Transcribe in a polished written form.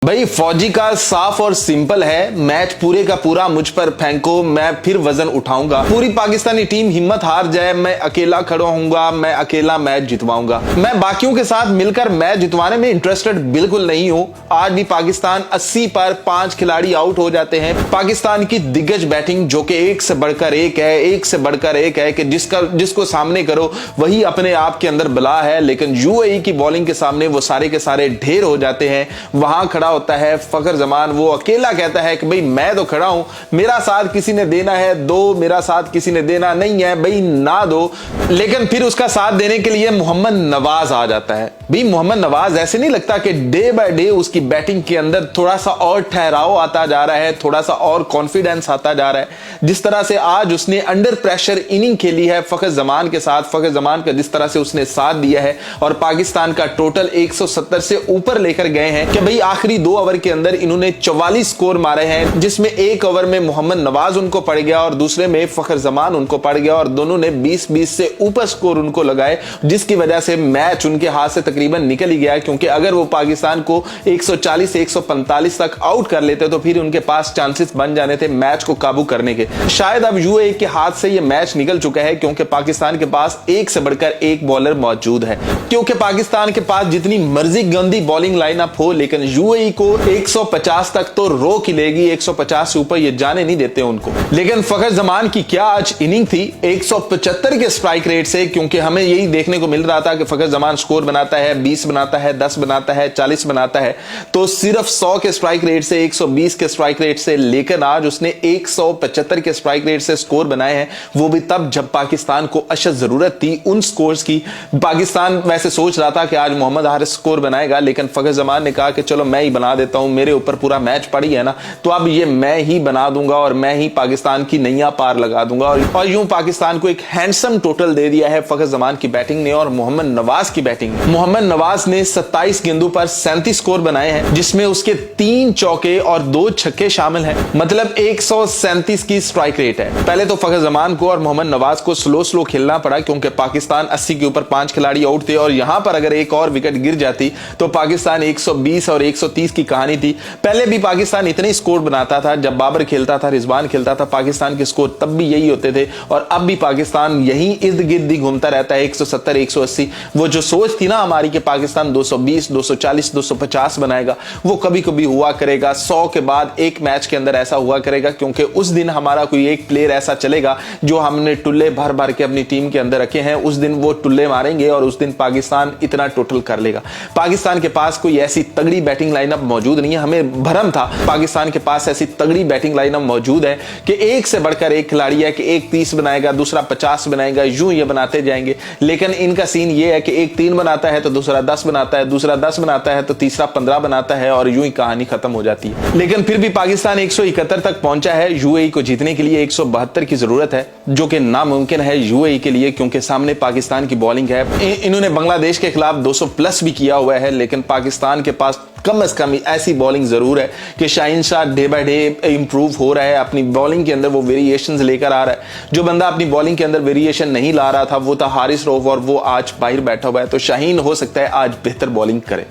भाई फौजी का साफ और सिंपल है, मैच पूरे का पूरा मुझ पर फेंको, मैं फिर वजन उठाऊंगा। पूरी पाकिस्तानी टीम हिम्मत हार जाए, मैं अकेला खड़ा होऊंगा, मैं अकेला मैच जितवाऊंगा। मैं बाकियों के साथ मिलकर मैच जितवाने में इंटरेस्टेड बिल्कुल नहीं हूं। आज भी पाकिस्तान 80 पर 5 खिलाड़ी आउट हो जाते हैं। पाकिस्तान की दिग्गज बैटिंग जो कि एक से बढ़कर एक है, एक से बढ़कर एक है कि जिसको सामने करो वही अपने आप के अंदर बला है। लेकिन यूएई की बॉलिंग के सामने वो सारे के सारे ढेर हो जाते हैं। वहां खड़ा होता है फखर जमान, वो अकेला कहता है कि भाई मैं तो खड़ा हूं, मेरा साथ किसी ने देना है दो, मेरा साथ किसी ने देना नहीं है भाई ना दो। लेकिन फिर उसका साथ देने के लिए मोहम्मद नवाज आ जाता है। भाई मोहम्मद नवाज ऐसे नहीं लगता कि डे बाय डे उसकी बैटिंग के अंदर थोड़ा सा और ठहराव आता जा रहा है, थोड़ा सा और कॉन्फिडेंस आता जा रहा है। जिस तरह से आज उसने अंडर प्रेशर इनिंग खेली है फखर जमान के साथ, फखर जमान का जिस तरह से उसने साथ दिया है और पाकिस्तान का टोटल 170 से ऊपर लेकर गए हैं कि भाई आखिरी 2 ओवर के अंदर इन्होंने 44 स्कोर मारे हैं, जिसमें एक ओवर में मोहम्मद नवाज उनको पड़ गया और दूसरे में फखर जमान उनको पड़ गया और दोनों ने 20-20 से ऊपर स्कोर उनको लगाए, जिसकी वजह से मैच उनके हाथ से तकरीबन निकल ही गया। क्योंकि अगर वो पाकिस्तान को 140 से 145 तक आउट कर लेते तो फिर उनके पास चांसेस बन जाने थे मैच को काबू करने के। शायद अब यूएई के हाथ से ये मैच निकल चुका है क्योंकि पाकिस्तान के पास एक से बढ़कर एक बॉलर मौजूद है। क्योंकि पाकिस्तान के पास जितनी मर्जी गंदी बॉलिंग लाइनअप हो, लेकिन यूएई को 150 तक तो रोक ही लेगी, 150 से ऊपर ये जाने नहीं देते उनको। लेकिन फखर जमान की क्या आज इनिंग थी 175 के स्ट्राइक रेट से, क्योंकि हमें यही देखने को मिल रहा था कि फखर जमान स्कोर बनाता है, 20 बनाता है, 10 बनाता है, 40 बनाता है, तो सिर्फ 100 के स्ट्राइक रेट से, 120 के स्ट्राइक रेट से लेकर आज उसने 175 के स्ट्राइक रेट से स्कोर बनाए हैं। वो भी तब जब पाकिस्तान को अशद जरूरत थी उन स्कोर्स की। पाकिस्तान वैसे सोच रहा था कि आज मोहम्मद हारिस स्कोर बनाएगा, लेकिन फखर जमान ने कहा कि चलो मैं ही बना देता हूं, मेरे ऊपर पूरा मैच पड़ी है ना, तो अब ये मैं ही बना दूंगा और मैं ही पाकिस्तान की नैया पार लगा दूंगा। और यूं पाकिस्तान को एक हैंडसम टोटल दे दिया है फखर जमान की बैटिंग ने और मोहम्मद नवाज की बैटिंग ने। मोहम्मद नवाज ने 27 गेंदों पर 37 स्कोर बनाए हैं, जिसमें उसके 3 चौके और 2 छक्के शामिल हैं, मतलब 137 की स्ट्राइक रेट है। पहले तो फखर जमान को और मोहम्मद नवाज को स्लो खेलना पड़ा क्योंकि पाकिस्तान 80 के ऊपर 5 खिलाड़ी आउट थे और यहां पर अगर एक और विकेट गिर जाती तो पाकिस्तान 120 और 130 की कहानी थी। पहले भी पाकिस्तान इतने स्कोर बनाता था, जब बाबर खेलता था, रिजवान खेलता था, पाकिस्तान के स्कोर तब भी यही होते थे और अब भी पाकिस्तान यही इर्द गिर्द ही घूमता रहता है, 170 180। वो जो सोच थी ना हमारी कि पाकिस्तान 220 240 250 बनाएगा, वो कभी कभी हुआ करेगा। 100 के बाद एक मैच के अंदर ऐसा हुआ करेगा क्योंकि उस दिन हमारा कोई एक प्लेयर ऐसा चलेगा जो हमने टुल्ले भर भर के अपनी टीम के अंदर रखे हैं, उस दिन वो टुल्ले मारेंगे और उस दिन पाकिस्तान इतना टोटल कर लेगा। पाकिस्तान के पास कोई ऐसी तगड़ी बैटिंग लाइनअप मौजूद नहीं है। हमें भरम था पाकिस्तान के पास ऐसी तगड़ी बैटिंग लाइनअप मौजूद है कि एक से बढ़कर एक खिलाड़ी है कि एक 30 बनाएगा, दूसरा 50 बनाएगा, यूं ये बनाते जाएंगे। लेकिन इनका सीन ये है कि एक 3 बनाता है तो दूसरा 10 बनाता है, दूसरा 10 बनाता है तो तीसरा 15 बनाता है और यूं ही कहानी खत्म हो जाती है। लेकिन फिर भी पाकिस्तान 171 तक पहुंचा है। यूएई को जीतने के लिए 172 की जरूरत है, जो कि नामुमकिन है यूएई के लिए क्योंकि सामने पाकिस्तान की बॉलिंग है। इन्होंने बांग्लादेश के खिलाफ 200 प्लस भी किया हुआ है, लेकिन पाकिस्तान के पास कम से कम ऐसी बॉलिंग जरूर है कि Shaheen Shah day by day improve हो रहा है, अपनी बॉलिंग के अंदर वो वेरिएशंस लेकर आ रहा है। जो बंदा अपनी बॉलिंग के अंदर वेरिएशन नहीं ला रहा था वो था हारिस रऊफ और वो आज बाहर बैठा हुआ है, तो शाहीन हो सकता है आज बेहतर बॉलिंग करे।